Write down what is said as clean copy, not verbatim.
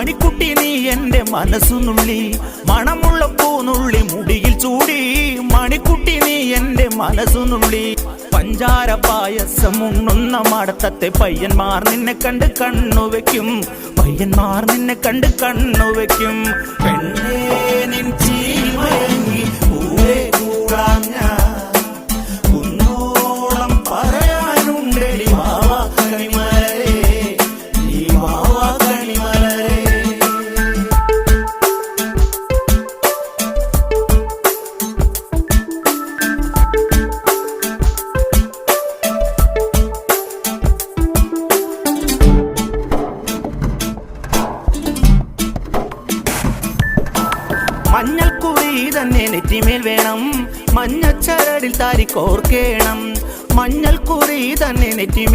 മണിക്കുട്ടി നീ എൻ്റെ മനസ്സുനുള്ളി, മണമുള്ള പൂനുള്ളി മുടിയിൽ ചൂടി. മണിക്കുട്ടി നീ എൻ്റെ മനസ്സുനുള്ളി, പഞ്ചാര പായസം ഉണ്ണുന്ന മടത്തത്തെ പയ്യന്മാർ നിന്നെ കണ്ട് കണ്ണുവെക്കും, പയ്യന്മാർ നിന്നെ കണ്ട് കണ്ണുവെക്കും. പെണ്ണേ നിൻ ചീമയങ്ങി പൂവേ കൂടാൻ ഞാൻ, കുന്നോളം പറയാനുണ്ടെടി വാവാ കണിമലരേ, നീ വാവാ കണിമലരേ. മഞ്ഞൾക്കുറി തന്നെ നെറ്റിമേൽ വേണം, മഞ്ഞച്ചരടിൽ താരി കോർക്കേണം. മഞ്ഞൾക്കുറി തന്നെ നെറ്റിമേൽ